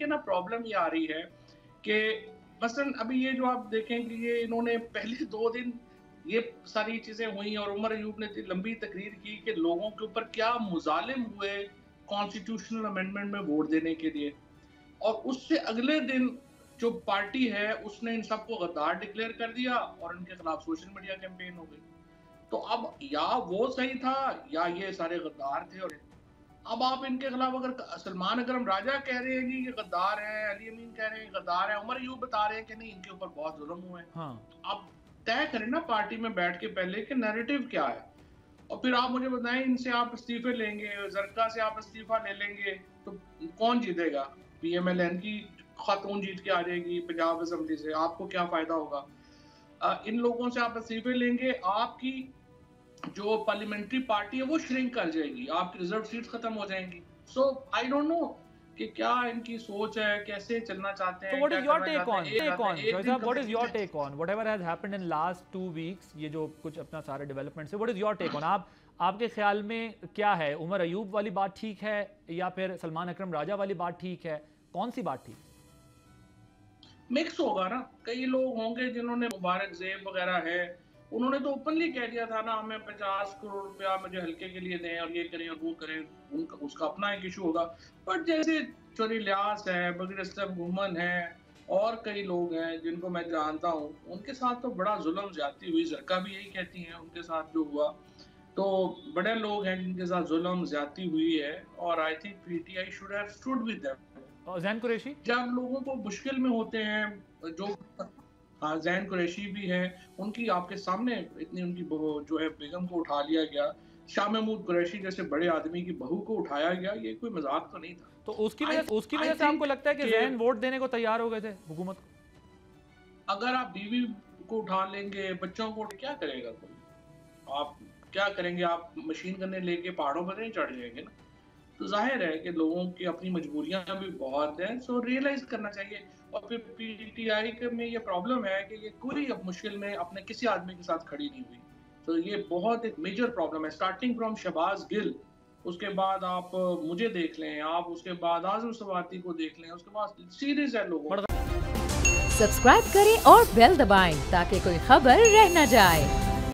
ना प्रॉब्लम ये आ रही है कि मसलन अभी ये जो आप देखें कि ये इन्होंने पहले 2 दिन ये सारी चीजें हुई और उमर अयूब ने इतनी लंबी तकरीर की कि लोगों के ऊपर क्या मुजालिम हुए कॉन्स्टिट्यूशनल अमेंडमेंट में वोट देने के लिए, और उससे अगले दिन जो पार्टी है उसने इन सबको गद्दार डिक्लेयर कर दिया और इनके खिलाफ सोशल मीडिया कैंपेन हो गई। तो अब या वो सही था या ये सारे गद्दार थे। और अब आप इनके खिलाफ अगर सलमान अकरम राजा कह रहे हैं कि ये गद्दार हैं, अली अमीन कह रहे हैं गद्दार हैं, उमर अयूब बता रहे हैं कि नहीं इनके ऊपर बहुत जुल्म हुए हैं, हाँ। आप तय करें ना पार्टी में बैठ के पहले कि नैरेटिव क्या है, और फिर आप मुझे बताएं इनसे आप इस्तीफे लेंगे, जरका से आप इस्तीफा ले लेंगे तो कौन जीतेगा? पीएमएलएन की खातून जीत के आ जाएगी पंजाब असेंबली से, आपको क्या फायदा होगा? इन लोगों से आप इस्तीफे लेंगे, आपकी जो पार्लियामेंट्री पार्टी है वो श्रिंक कर जाएगी, आपकी रिजर्व सीट खत्म हो जाएंगी। सो आई डोंट नो कि क्या इनकी सोच है, कैसे चलना चाहते हैं। So what is your take on? What is your take on whatever has happened in last 2 weeks? ये जो कुछ अपना सारे डेवलपमेंट है, what is your take on? आपके ख्याल में क्या है? उमर अयूब वाली बात ठीक है या फिर सलमान अकरम राजा वाली बात ठीक है? कौन सी बात ठीक? मिक्स होगा ना, कई लोग होंगे जिन्होंने मुबारक ज़ेब वगैरह है, उन्होंने तो ओपनली कह दिया था ना हमें 50 करोड़ रुपया मुझे हल्के के लिए दें और ये करें और वो करें, उनका उसका अपना एक इशू होगा। बट जैसे चोरी लियास है, बगीर असलम घुमन है और कई लोग हैं जिनको मैं जानता हूँ, उनके साथ तो बड़ा जुल्म ज्यादती हुई, जरका भी यही कहती हैं उनके साथ जो हुआ। तो बड़े लोग हैं जिनके साथ जुल्म ज्यादती हुई है और I think PTI should have stood with them. Zain Qureshi जब लोगों को मुश्किल में होते हैं, जो ज़ैन कुरैशी भी हैं, उनकी आपके सामने इतनी उनकी जो है बेगम को उठा लिया गया, शाह महमूद कुरैशी जैसे बड़े आदमी की बहू को उठाया गया, ये कोई मजाक तो नहीं था। तो उसकी वजह से आपको लगता है कि ज़ैन वोट देने को तैयार हो गए थे हुकूमत को? अगर आप बीवी को उठा लेंगे, बच्चों को क्या करेगा कोई? आप क्या करेंगे? आप मशीन गन्ने लेके पहाड़ों पर नहीं चढ़ जाएंगे ना। तो जाहिर है कि लोगों की अपनी मजबूरियां भी बहुत हैं, सो रियलाइज करना चाहिए। और फिर पीटीआई में ये प्रॉब्लम है कि ये कोई अब मुश्किल में अपने किसी आदमी के साथ खड़ी नहीं हुई, तो ये बहुत एक मेजर प्रॉब्लम है, स्टार्टिंग फ्रॉम शहबाज गिल, उसके बाद आप मुझे देख लें, आप उसके बाद आजम सवाती को देख लें, उसके बाद सीरीज है लोगों। सब्सक्राइब करें और बेल दबाएं ताकि कोई खबर रह न जाए।